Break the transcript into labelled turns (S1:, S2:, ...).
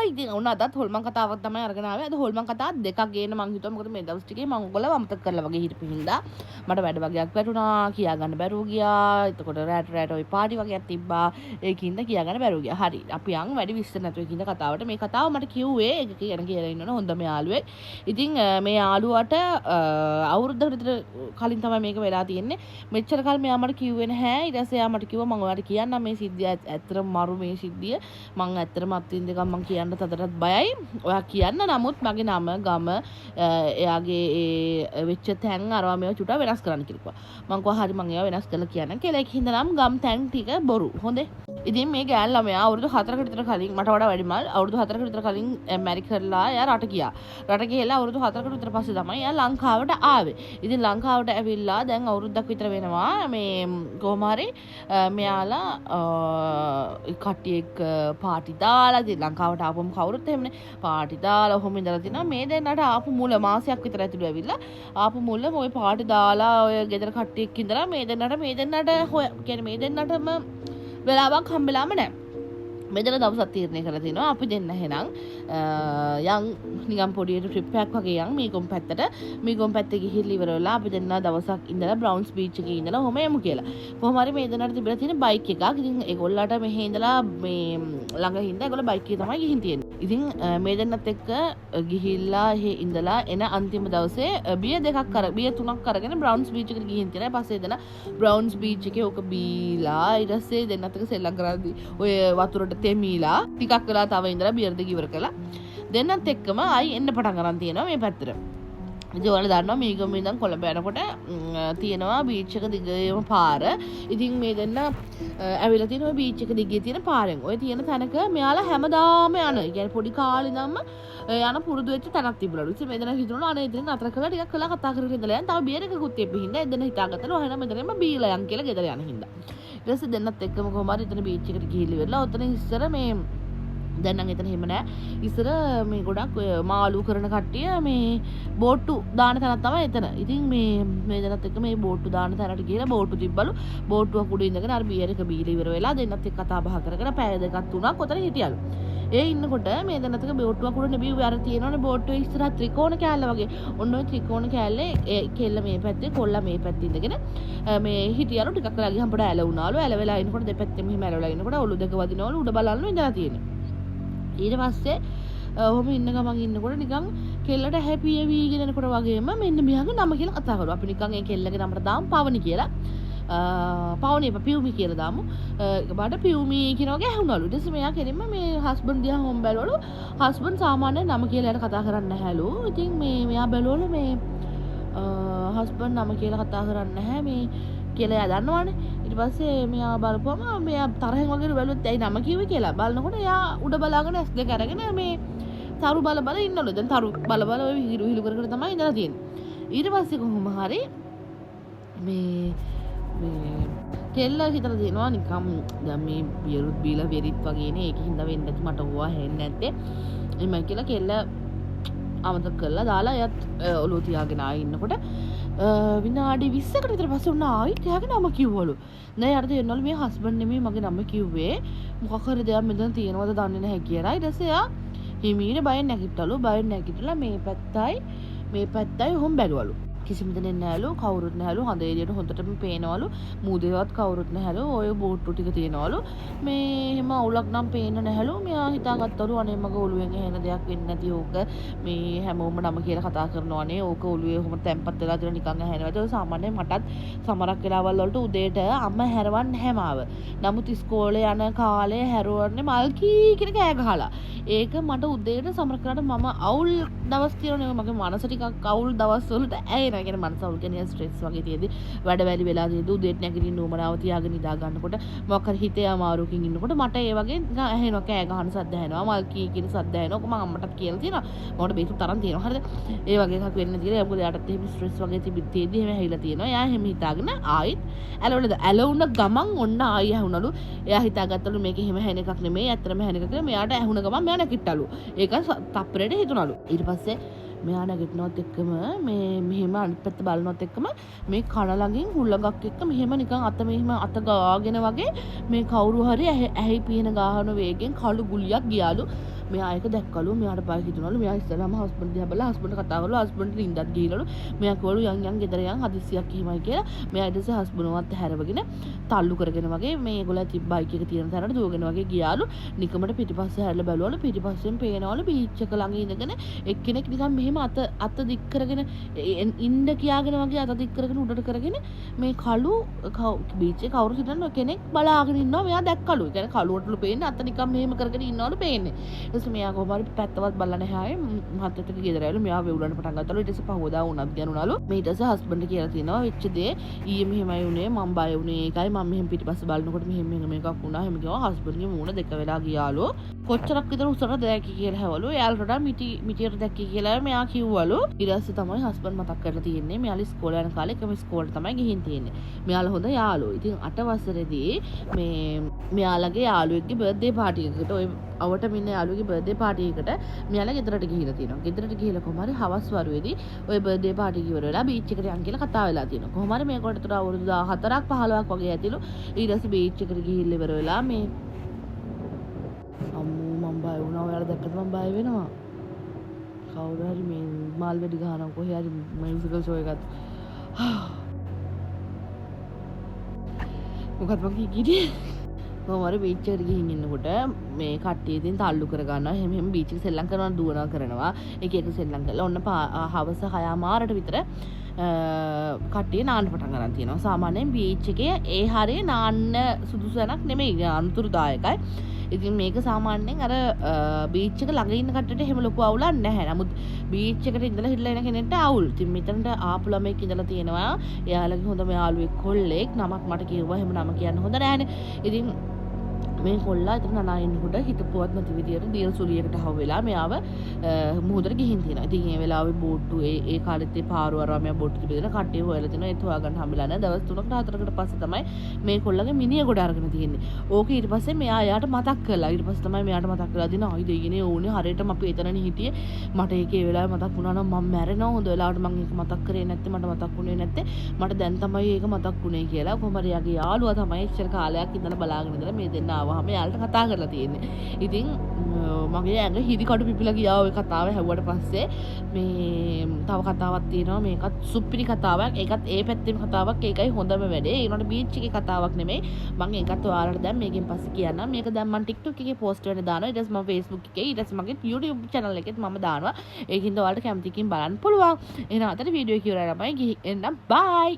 S1: ඉතින් උන අදත් හොල්මන් කතාවක් තමයි අරගෙන ආවේ. අද හොල්මන් කතා දෙකක් ගේන්න මං හිතුවා මොකද මේ දවස් ටිකේ මං ඔයගොල්ලෝ අමතක කරලා වගේ හිටපු හින්දා මට වැඩ වගේක් වැටුණා කියා ගන්න බැරුව ගියා. එතකොට රැට ওই පාටි වගේක් තිබ්බා. ඒකින්ද කියා ගන්න බැරුව ගියා. හරි. අපි යන් වැඩි විස්තර නැතුව කින්ද කතාවට මේ කතාව මට කිව්වේ ඒක කියන කියලා ඉන්නවනේ හොඳම යාළුවෙක්. ඉතින් මේ යාළුවාට අවුරුද්දකට විතර කලින් තමයි මේක වෙලා තියෙන්නේ. මෙච්චර කල් මෙයා මට කිව්වේ නැහැ. ඊට පස්සේ එයා මට කිව්වා මම ඔයාලට කියන්නම් මේ සිද්ධිය ඇත්තටම මරු මේ සිද්ධිය. මං ඇත්තටම අත්විඳ එකක් මං කියන්න තදටත් බයයි. ඔයා කියන්න නමුත් මගේ නම ගම එයාගේ ඒ වෙච්ච තැන් අරවා මේවා චුටා වෙනස් කරන්න කිව්වා. මං කිව්වා හරි මං ඒවා වෙනස් කරලා කියන්නම් කියලා. ඒක හින්දා නම් ගම් තැන් ටික බොරු. හොඳේ. ඉතින් මේ ගෑන් ළමයා අවුරුදු 4කට විතර කලින් මට වඩා වැඩිමල් අවුරුදු 4කට විතර කලින් මැරි කරලා එයා රට ගියා. රට ගිහලා අවුරුදු 4කට විතර පස්සේ තමයි එයා ලංකාවට ආවේ. ඉතින් ලංකාවට ඇවිල්ලා දැන් අවුරුද්දක් විතර වෙනවා මේ කොහොම හරි මෙයාලා කට්ටියෙක් පාටි දාලා ඉතින් ලංකාවට ආපුවම කවුරුත් එහෙමනේ පාටි දාලා ඔහොම ඉඳලා තිනවා මේ දෙන්නට ආපු මුල මාසයක් විතර ඇතුළු ඇවිල්ලා ආපු මුල ඔය පාටි දාලා ඔය ගෙදර කට්ටියෙක් ඉඳලා මේ දෙන්නට හොය කියන්නේ මේ දෙන්නටම වෙලාවක් හම්බෙලාම නැහැ. මෙතන දවසක් තීරණය කරලා තිනවා අපි දෙන්න එහෙනම් යන් නිකන් පොඩි ට්‍රිප් එකක් වගේ යන් මීගොම් පැත්තට මීගොම් පැත්තේ ගිහිල්ලා ඉවර වෙලා අපි දෙන්න දවසක් ඉඳලා බ්‍රවුන්ස් බීච් එකේ ඉඳලා ඔහම යමු කියලා. කොහොම හරි මේ දෙන්නට තිබිලා තියෙන බයික් එකක්. ඉතින් ඒගොල්ලන්ට මෙහෙ ඉඳලා මේ ළඟ හින්දා ඒගොල්ලෝ බයික් එකේ තමයි ගිහින් තියෙන්නේ. ඉතින් මේ දෙන්නත් එක්ක ගිහිල්ලා එහෙ ඉඳලා එන අන්තිම දවසේ බිය බිය තුනක් අරගෙන බ්‍රවුන්ස් බීච් එකට ගිහින් තියෙනවා. ඊපස්සේ දෙන්න බ්‍රවුන්ස් බීච් එකේ ඕක බීලා ඊට පස්සේ දෙන්නත් එක්ක සෙල්ලම් කරද්දී ඔය වතුරට තෙමීලා ටිකක් වෙලා තව ඉඳලා බියර් දෙක ඉවර කළා. දෙන්නත් එක්කම ආයි එන්න පටන් ගන්න තියෙනවා මේ පැත්තට. ඉතින් ඔයාලා දන්නවා මීගම ඉඳන් කොළඹ යනකොට තියෙනවා බීච් එක දිගේම පාර. ඉතින් මේ දෙන්න ඇවිල්ලා තියෙනවා බීච් එක දිගේ තියෙන පාරෙන්. ඔය තියෙන තැනක මෙයාලා හැමදාම යන. ඒ කියන්නේ පොඩි කාලේ ඉඳන්ම යන පුරුදු වෙච්ච තැනක් තිබුණලු. ඉතින් මේ දෙන්න හිතනවා අනේ ඉතින් අතර කළා ටිකක් කළා කතා කරගෙන ඉඳලා යන්. තව බියර් එකකුත් තිබ්බ හින්දා එදෙන හිතාගත්තලු එහෙනම් මෙතනම බීලා යන් කියලා ගෙදර යන හින්දා. ඊට පස්සේ දෙන්නත් එක්කම කොහොම හරි එතන බීච් එකට ගිහිල්ලා ඉවරලා ඔතන ඉස්සර මේ දැන් නම් එතන එහෙම නෑ. ඉස්සර මේ ගොඩක් මාළු කරන කට්ටිය මේ බෝට්ටු දාන තැනක් තමයි එතන. ඉතින් මේ දෙන්නත් එක්ක මේ බෝට්ටු දාන තැනට ගිහලා බෝට්ටු තිබ්බලු. බෝට්ටුවක් උඩ ඉඳගෙන අර බියර් එක බීලා ඉවර වෙලා දෙන්නත් එක්ක කතා බහ කරගෙන පැය දෙකක් තුනක් ඔතන හිටියලු. ඒ ඉන්නකොට මේ දෙන්නත් එක්ක බෝට්ටුවක් උඩ නෙබි අර තියෙනවනේ බෝට්ටුවේ ඉස්සරහ ත්‍රිකෝණ කෑල්ල වගේ. ඔන්න ඔය ත්‍රිකෝණ කෑල්ලේ කෙල්ල මේ පැත්තේ කොල්ල මේ පැත්තේ ඉඳගෙන මේ හිටියලු ටිකක් වෙලා ගියහම පොඩ ඇල වුණාලු. ඇල වෙලා ඉන්නකොට දෙපැත්තෙම මෙහෙම ඇලවලා ඉන්නකොට ඔලු දෙක වදිනවලු උඩ බලන්න ඉඳලා තියෙන්නේ. ඊට පස්සේ ඔහොම ඉන්න ගමන් ඉන්නකොට නිකන් කෙල්ලට හැපිය වීගෙන එනකොට වගේම මෙන්න මෙයාගේ නම කියලා කතා කරනවා. අපි නිකන් ඒ කෙල්ලගේ නමට දාමු පවනි කියලා. පවනි පියුමි කියලා දාමු. බඩ පියුමි කියන වගේ ඇහුණලු. ඊට පස්සේ මෙයා කෙලින්ම මේ හස්බන්ඩ් දිහා හොම් බැලුවලු. හස්බන්ඩ් සාමාන්‍ය නම කියලා යට කතා කරන්නේ නැහැලු. ඉතින් මෙයා බැලුවලු මේ හස්බන්ඩ් නම කියලා කතා කරන්නේ නැහැ මේ කියලා එයා දන්නවනේ. ඊට පස්සේ මෙයා බලපුවම මෙයා තරහෙන් වගේ බැලුවත් ඇයි නම කිව්වේ කියලා. බලනකොට එයා උඩ බලාගෙන S2 අරගෙන මේ තරු බල ඉන්නලු. දැන් තරු බල ඔය හිරු කර තමයි ඉඳලා තියෙන්නේ. ඊට පස්සේ කොහොම හරි මේ කෙල්ල හිතලා තියෙනවා නිකම් දැන් මේ බියරුත් බීලා වෙරිත් වගේනේ. ඒක හින්දා වෙන්නේ නැති මට ඕවා හෙන්නේ නැත්තේ. එimhe කියලා කෙල්ල අමතක කරලා දාලා එයත් ඔලුව තියාගෙන ආයි ඉන්නකොට විනාඩි 20කට විතර පස්සේ උන්න ආයි එයාගේ නම කිව්වලු. නෑ යාට තේරෙනවලු මේ හස්බන්ඩ් නෙමෙයි මගේ නම කිව්වේ. මොකක් හරි දෙයක් මෙතන තියෙනවද දන්නේ නැහැ කියලා. ඊට පස්සේ එයා හිමීට බයෙන් නැගිට්ටලු. බයෙන් නැගිටලා මේ පැත්තයි ඔහොම බැලුවලු. කිසිම දෙයක් නැහැලු. කවුරුත් නැහැලු. හඳ එළියට හොඳටම පේනවලු. මූදේවත් කවුරුත් නැහැලු. ඔය බෝට්ටු ටික තියෙනවලු. මේ එහෙම අවුලක් නම් පේන්නේ නැහැලු. මෙයා හිතාගත්තලු අනේ මගේ ඔළුවෙන් එහෙන දෙයක් වෙන්නේ නැති ඕක මේ හැමෝම නම කියලා කතා කරනවානේ. ඕක ඔළුවේ ඔහොම තැම්පත් වෙලා තියෙන නිකන් ඇහෙනවාද? ඔය සාමාන්‍යයෙන් මටත් සමහරක් වෙලාවල් වලට උදේට අම්මා හැරවන්නේ නැහැ මාව. නමුත් ඉස්කෝලේ යන කාලේ හැරවන්නේ මල්කී කියන කෑ ගහලා. ඒක මට උදේට සමහර කරාට මම අවුල් දවස් තියෙනවා. මගේ මනස ටිකක් අවුල් දවස් වලට ඇයි නෑ කියන මනස අවුල් කියන්නේ ස්ට්‍රෙස් වගේ තියෙදි වැඩ වැලි වෙලා තියෙදි උදේට නැගිටින්න උමනාව තියාගෙන නිදා ගන්නකොට මොකක් හරි හිතේ අමාරුවකින් ඉන්නකොට මට ඒ වගේ ඇහෙනවා කෑ ගහන සද්ද ඇහෙනවා මල් කී කියන සද්ද ඇහෙනවා මම අම්මටත් කියලා තියෙනවා මට බේතු තරම් තියෙනවා හරිද ඒ වගේ එකක් වෙන්න තියෙනවා මොකද යාටත් එහෙම ස්ට්‍රෙස් වගේ තිබිද්දී එහෙම ඇහිලා තියෙනවා එයා එහෙම හිතාගෙන ආයිත් ඇලවුණ ගමන් ඔන්න ආයි ඇහුණලු එයා හිතාගත්තලු මේක එහෙම ඇහෙන එකක් නෙමෙයි ඇත්තටම ඇහෙන එකක් කියලා මෙයාට ඇහුණ ගමන් මෙයා නැගිට්ටලු ඒක තප්පරේට හිතුණලු ඊට පස්සේ මෙයා නැගිටිනවත් එක්කම මේ මෙහෙම අනිත් පැත්ත බලනවත් එක්කම මේ කන ළඟින් හුළඟක් එක්ක මෙහෙම නිකන් මෙහෙම අත ගාගෙන වගේ මේ කවුරු හරි ඇහි පීන ගාහන වේගෙන් කළු ගුලියක් ගියාලු මෙයා ඒක දැක්කලු මෙයාට බය හිතුණලු මෙයා ඉස්සෙල්ලාම හස්බන්ඩ් දිහා බලලා හස්බන්ඩ් කතා කරලා හස්බන්ඩ් නින්දත් ගිහිලලු මෙයා කිව්වලු යන් ගෙදර යන් හදිස්සියක් එහෙමයි කියලා මෙයා ඊට පස්සේ හස්බන්ඩ්වත් හැරවගෙන තල්ලු කරගෙන වගේ මේගොල්ලෝ තිබ්බ බයික් එක තියෙන තැනට දුවගෙන වගේ ගියාලු නිකමට පිටිපස්සේ හැරලා බැලුවලු පිටිපස්සෙන් පේනවලු බීච් එක ළඟ ඉඳගෙන එක්කෙනෙක් නිකන් මෙහෙම අත දික් කරගෙන ඉන්න කියාගෙන වගේ අත දික් කරගෙන උඩට කරගෙන මේ කළු බීච් එකේ කවුරු හිටන්න කෙනෙක් බලාගෙන ඉන්නවා මෙයා දැක්කලු. ඒ කියන්නේ කළුවටලු පේන්නේ අත නිකන් මෙහෙම කරගෙන ඉන්නවලු පේන්නේ. ඊට පස්සේ මෙයා කොහොම හරි පැත්තවත් බලලා නැහැ. මහත්තයත් එක්ක ගෙදර ආවලු මෙයා වෙවුලන්න පටන් ගත්තලු. ඊට පස්සේ පහවදා වුණත් ගනුණලු. මේ ඊට පස්සේ හස්බන්ඩ් කියලා තියෙනවා වෙච්ච දේ ඊයේ මෙහෙමයි උනේ මම බය උනේ ඒකයි මම මෙහෙම පිටිපස්සේ බලනකොට මෙහෙම මේකක් වුණා. එහෙම කිව්වා හස්බන්ඩ්ගේ මූණ දෙක වෙලා ගියාලු. කොච්චරක් විතර උසට දැක්කි කියලා හැවලු. එයාලට වඩා මිටියට දැක්කි කියලා මෙයා කිව්වලු. ඊට පස්සේ තමයි හස්බන්ඩ් මතක් කරලා තියෙන්නේ මෙයාලා ඉස්කෝලේ යන කාලේ එකම ඉස්කෝලේට තමයි ගිහින් තියෙන්නේ. මෙයාලා හොඳ යාළුවෝ. ඉතින් 8 වසරේදී මෙයාලගේ යාළුවෙක්ගේ බර්ත්ඩේ පාටි එකකට ඔය අවට මින්න යාළුවගේ බර්ත්ඩේ පාටි එකට මෙයාලා ගෙදරට ගිහිලා තියෙනවා. ගෙදරට ගිහිලා කොහම හරි හවස් වරුවේදී ඔය බර්ත්ඩේ පාටි එක ඉවර වෙලා බීච් එකට යන් කියලා කතා වෙලා තියෙනවා. කොහම හරි මේකට උතර අවුරුදු 14ක් 15ක් වගේ ඇතිලු. ඊට පස්සේ බීච් එකට ගිහිල්ලා ඉවර වෙලා මේ අම්මෝ මම බය වුණා. ඔයාලා දැක්කද මම බය වෙනවා. කවුරු හරි මේ මාල් වෙඩි ගහනවා කොහේ හරි මියුසිකල් ෂෝ එකක්. මොකක්ද මං කිව්වේ? කොහොමද බීච් එකට ගිහින් ඉන්නකොට මේ කට්ටිය ඉතින් තල්ලු කර ගන්නවා. එහෙම බීච් එක සෙල්ලම් කරනවා දුවනවා කරනවා. එක එක සෙල්ලම් කරලා ඔන්න හවස 6:00 විතර කට්ටිය නාන්න පටන් ගන්න තියෙනවා. සාමාන්‍යයෙන් බීච් එකේ ඒ හරිය නාන්න සුදුසු තැනක් නෙමෙයි අනුතුරුදායකයි. ඉතින් මේක සාමාන්‍යයෙන් අර බීච් එක ළඟ ඉන්න කට්ටියට එහෙම ලොකු අවුලක් නැහැ. නමුත් බීච් එකට ඉඳලා හිටලා එන කෙනෙක්ට අවුල්. ඉතින් මෙතනට ආපු ළමෙක් ඉඳලා තියෙනවා. එයාලගේ හොඳම යාළුවෙක් කොල්ලෙක්. නමක් මට කිව්වා. එහෙම නම කියන්න හොඳ නෑනේ. ඉතින් මේ කොල්ලා ඉතින් නනා ඉන්නකොට හිතපුවත් නැති විදියට දියර සුලියකට හව වෙලා මෙයාව මුහුදට ගිහින් තියෙනවා. ඉතින් ඒ වෙලාවේ බෝට්ටු ඒ කාලෙත් ඒ පාරු අරවා මෙයා බෝට්ටු තිබෙදලා කට්ටිය හොයලා තිනවා. ඒත් හොයාගන්න හම්බෙලා නැහැ. දවස් 3කට 4කට පස්සේ තමයි මේ කොල්ලගේ මිනිහ ගොඩ අරගෙන තියෙන්නේ. ඕක ඊට පස්සේ මෙයා එයාට මතක් කළා. ඊට පස්සේ තමයි මෙයාට මතක් කරලා දෙනවා. අයි දෙයියනේ ඕනේ හරියටම අපි එතනනේ හිටියේ. මට ඒකේ වෙලාවේ මතක් වුණා නම් මම මැරෙනවා. හොඳ වෙලාවට මම ඒක මතක් කරේ නැත්තේ මට මතක් වුණේ නැත්තේ. මට දැන් තමයි ඒක මතක් වුණේ කියලා. කොහොම හරි යාගේ යාළුවා තමයි එච්චර කාලයක් ඉඳලා බලාගෙන ඉඳලා මේ දෙන්න ආවහම යාළුවට කතා කරලා තියෙන්නේ. ඉතින් මගේ ඇඟ හිරි කඩු පිපිලා ගියා ඔය කතාව හැවුවට පස්සේ මේ තව කතාවක් තියෙනවා මේකත් සුපිරි කතාවක්. ඒකත් ඒ පැත්තේම කතාවක්. ඒකයි හොඳම වැඩේ. ඒ උනට බීච් එකේ කතාවක් නෙමෙයි. මම ඒකත් ඔයාලට දැන් මේකෙන් පස්සේ කියන්නම්. මේක දැන් මම TikTok එකේ post වෙන්න දානවා. ඊට පස්සේ මම Facebook එකේ ඊට පස්සේ මගේ YouTube channel එකෙත් මම දානවා. ඒකින්ද ඔයාලට කැමතිකින් බලන්න පුළුවන්. එහෙනම් අතට වීඩියෝ එක ඉවරයි ළමයි. ගිහින් එන්නම්. bye.